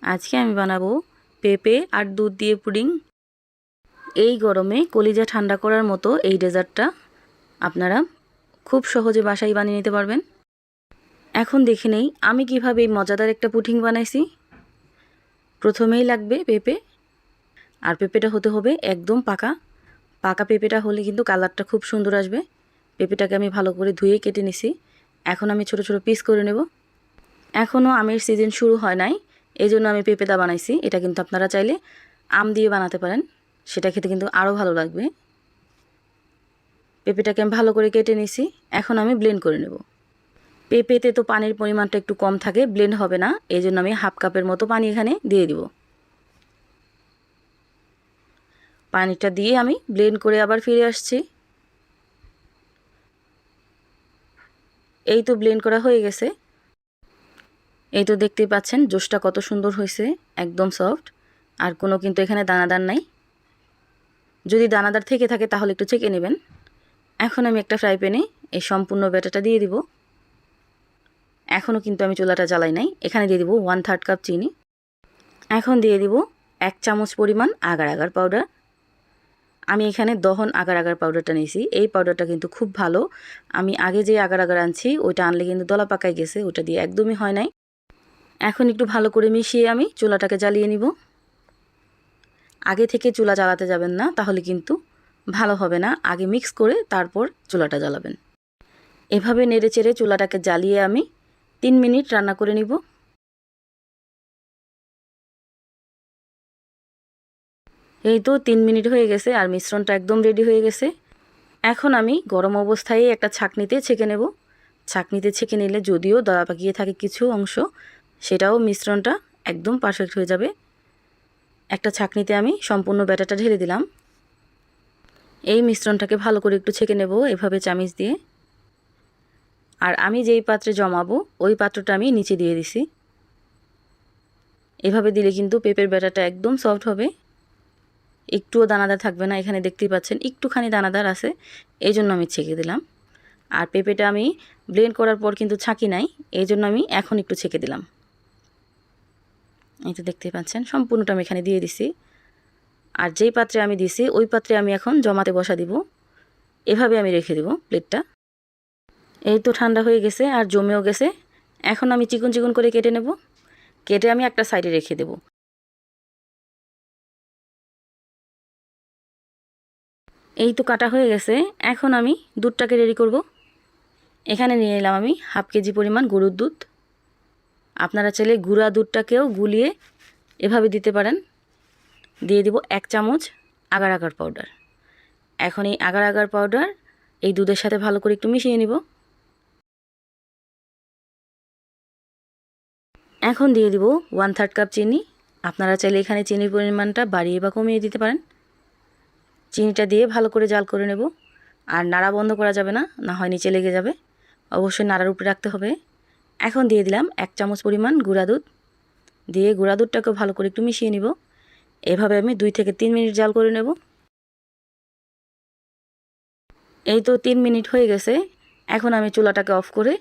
আজকে আমি বানাবো পেঁপে আর দুধ দিয়ে পুডিং। এই গরমে কলিজা ঠান্ডা করার মতো এই ডেজার্টটা আপনারা খুব সহজে বাসায় বানিয়ে নিতে পারবেন। এখন দেখে নেই আমি কিভাবে এই মজাদার একটা পুডিং বানাইছি। প্রথমেই লাগবে পেঁপে, আর পেঁপেটা হতে হবে একদম পাকা। পাকা পেঁপেটা হলে কিন্তু কালারটা খুব সুন্দর আসবে। পেঁপেটাকে আমি ভালো করে ধুয়ে কেটে নিছি। এখন আমি ছোট ছোট পিস করে নেব। এখনও আমের সিজন শুরু হয় নাই, এই জন্য আমি পেঁপেদা বানাইছি। এটা কিন্তু আপনারা চাইলে আম দিয়ে বানাতে পারেন, সেটা খেতে কিন্তু আরও ভালো লাগবে। পেঁপেটাকে আমি ভালো করে কেটে নিছি। এখন আমি ব্লেন্ড করে নেব। পেঁপেতে তো পানির পরিমাণটা একটু কম থাকে, ব্লেন্ড হবে না, এই জন্য আমি হাফ কাপের মতো পানি এখানে দিয়ে দিব। পানিটা দিয়ে আমি ব্লেন্ড করে আবার ফিরে আসছি। এই তো ব্লেন্ড করা হয়ে গেছে। এই তো দেখতেই পাচ্ছেন জুসটা কত সুন্দর হয়েছে, একদম সফট, আর কোনো কিন্তু এখানে দানাদার নাই। যদি দানাদার থেকে থাকে তাহলে একটু চেকে নেবেন। এখন আমি একটা ফ্রাই প্যানে এই সম্পূর্ণ ব্যাটারটা দিয়ে দিব। এখনও কিন্তু আমি চুলাটা জ্বালাই নাই। এখানে দিয়ে দিব 1/3 কাপ চিনি। এখন দিয়ে দিব 1 চামচ পরিমাণ আগার আগার পাউডার। আমি এখানে দহন আগার আগার পাউডারটা নিয়েছি। এই পাউডারটা কিন্তু খুব ভালো। আমি আগে যে আগার আগার আনছি ওইটা আনলে কিন্তু দলা পাকায় গেছে, ওটা দিয়ে একদমই হয় নাই। এখন একটু ভালো করে মিশিয়ে আমি চুলাটাকে জ্বালিয়ে নিব। আগে থেকে চুলা জ্বালাতে যাবেন না, তাহলে কিন্তু ভালো হবে না। আগে মিক্স করে তারপর চুলাটা জ্বালাবেন। এভাবে নেড়ে চেড়ে চুলাটাকে জ্বালিয়ে আমি 3 মিনিট রান্না করে নিব। এই তো 3 মিনিট হয়ে গেছে আর মিশ্রণটা একদম রেডি হয়ে গেছে। এখন আমি গরম অবস্থায় একটা ছাঁকনিতে ছেঁকে নেব। ছাঁকনিতে ছেঁকে নিলে যদিও দলা পাকিয়ে থাকে কিছু অংশ, সেটাও মিশ্রণটা একদম পারফেক্ট হয়ে যাবে। একটা ছাঁকনিতে আমি সম্পূর্ণ ব্যাটারটা ঢেলে দিলাম। এই মিশ্রণটাকে ভালো করে একটু ছেঁকে নেব এভাবে চামিচ দিয়ে। আর আমি যেই পাত্রে জমাবো ওই পাত্রটা আমি নিচে দিয়ে দিছি। এভাবে দিলে কিন্তু পেঁপের ব্যাটারটা একদম সফট হবে, একটুও দানাদার থাকবে না। এখানে দেখতেই পাচ্ছেন একটুখানি দানাদার আছে, এই জন্য আমি ছেঁকে দিলাম। আর পেঁপেটা আমি ব্লেন্ড করার পর কিন্তু ছাঁকি নাই, এই জন্য আমি এখন একটু ছেঁকে দিলাম। এই তো দেখতেই পাচ্ছেন সম্পূর্ণটা আমি এখানে দিয়ে দিছি। আর যেই পাত্রে আমি দিছি ওই পাত্রে আমি এখন জমাতে বসা দিব। এভাবে আমি রেখে দেব প্লেটটা। এই তো ঠান্ডা হয়ে গেছে আর জমেও গেছে। এখন আমি চিকন চিকন করে কেটে নেব। কেটে আমি একটা সাইডে রেখে দেব। এই তো কাটা হয়ে গেছে। এখন আমি দুধটাকে রেডি করব। এখানে নিয়ে নিলাম আমি হাফ কেজি পরিমাণ গরুর দুধ। আপনারা চাইলে গুঁড়া দুধটাকেও গুলিয়ে এভাবে দিতে পারেন। দিয়ে দিব 1 চামচ আগার আগার পাউডার। এখন এই আগার আগার পাউডার এই দুধের সাথে ভালো করে একটু মিশিয়ে নিব। এখন দিয়ে দিব 1/3 কাপ চিনি। আপনারা চাইলে এখানে চিনির পরিমাণটা বাড়িয়ে বা কমিয়ে দিতে পারেন। চিনিটা দিয়ে ভালো করে জাল করে নেব। আর নাড়া বন্ধ করা যাবে না, না হয় নিচে লেগে যাবে। অবশ্যই নাড়ার উপরে রাখতে হবে। এখন দিয়ে দিলাম 1 চামচ পরিমাণ গুঁড়া দুধ। দিয়ে গুঁড়া দুধটাকে ভালো করে একটু মিশিয়ে নিব। এভাবে আমি 2 থেকে 3 মিনিট জাল করে নেব। এই তো 3 মিনিট হয়ে গেছে। এখন আমি চুলাটাকে অফ করে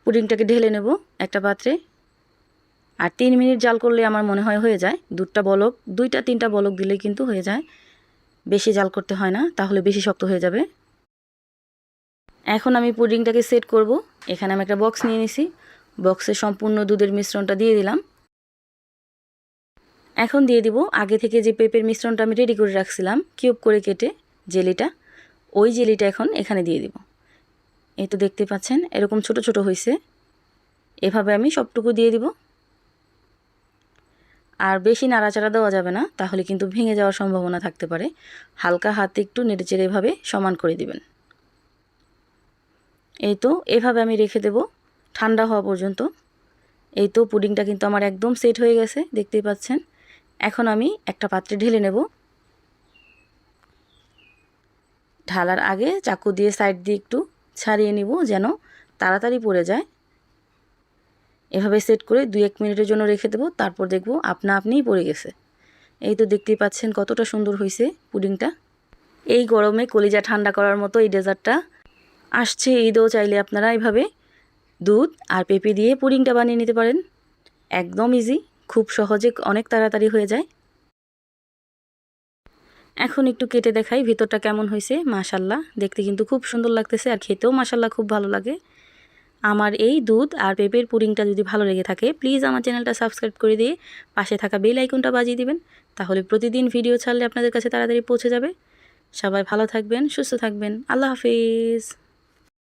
পুডিংটাকে ঢেলে নেব একটা পাত্রে। আর 3 মিনিট জাল করলে আমার মনে হয় হয়ে যায়। দুধটা বলক 2টা 3টা বলক দিলেই কিন্তু হয়ে যায়, বেশি জাল করতে হয় না, তাহলে বেশি শক্ত হয়ে যাবে। এখন আমি পুডিংটাকে সেট করব। এখানে আমি একটা বক্স নিয়ে নিছি। বক্সে সম্পূর্ণ দুধের মিশ্রণটা দিয়ে দিলাম। এখন দিয়ে দিব আগে থেকে যে পেঁপের মিশ্রণটা আমি রেডি করে রাখছিলাম কিউব করে কেটে, জেলিটা, ওই জেলিটা এখন এখানে দিয়ে দিব। এই তো দেখতে পাচ্ছেন এরকম ছোট ছোট হয়েছে। এভাবে আমি সবটুকু দিয়ে দিব। আর বেশি নাড়াচাড়া দেওয়া যাবে না, তাহলে কিন্তু ভেঙে যাওয়ার সম্ভাবনা থাকতে পারে। হালকা হাতে একটু নেড়েচেড়ে এভাবে সমান করে দিবেন। এই তো এভাবে আমি রেখে দেব ঠান্ডা হওয়া পর্যন্ত। এই তো পুডিংটা কিন্তু আমার একদম সেট হয়ে গেছে, দেখতেই পাচ্ছেন। এখন আমি একটা পাত্রে ঢেলে নেব। ঢালার আগে চাকু দিয়ে সাইড দিয়ে একটু ছাড়িয়ে নিব যেন তাড়াতাড়ি পড়ে যায়। এভাবে সেট করে 2-1 মিনিটের জন্য রেখে দেব। তারপর দেখব আপনা আপনিই পড়ে গেছে। এই তো দেখতেই পাচ্ছেন কতটা সুন্দর হয়েছে পুডিংটা। এই গরমে কলিজা ঠান্ডা করার মতো এই ডেজার্টটা আসছে ঈদও, চাইলে আপনারা এভাবে দুধ আর পেঁপে দিয়ে পুডিংটা বানিয়ে নিতে পারেন। একদম ইজি। খুব সহজে অনেক তাড়াতাড়ি হয়ে যায়। এখন একটু কেটে দেখাই ভিতরটা কেমন হয়েছে। মাশাল্লাহ, দেখতে কিন্তু খুব সুন্দর লাগতেছে আর খেতেও মাশাল্লাহ খুব ভালো লাগে। আমার এই দুধ আর পেঁপের পুডিংটা যদি ভালো লেগে থাকে, প্লিজ আমার চ্যানেলটা সাবস্ক্রাইব করে দিয়ে পাশে থাকা বেল আইকনটা বাজিয়ে দিবেন। তাহলে প্রতিদিন ভিডিও ছাড়লে আপনাদের কাছে তাড়াতাড়ি পৌঁছে যাবে। সবাই ভালো থাকবেন, সুস্থ থাকবেন। আল্লাহ হাফিজ।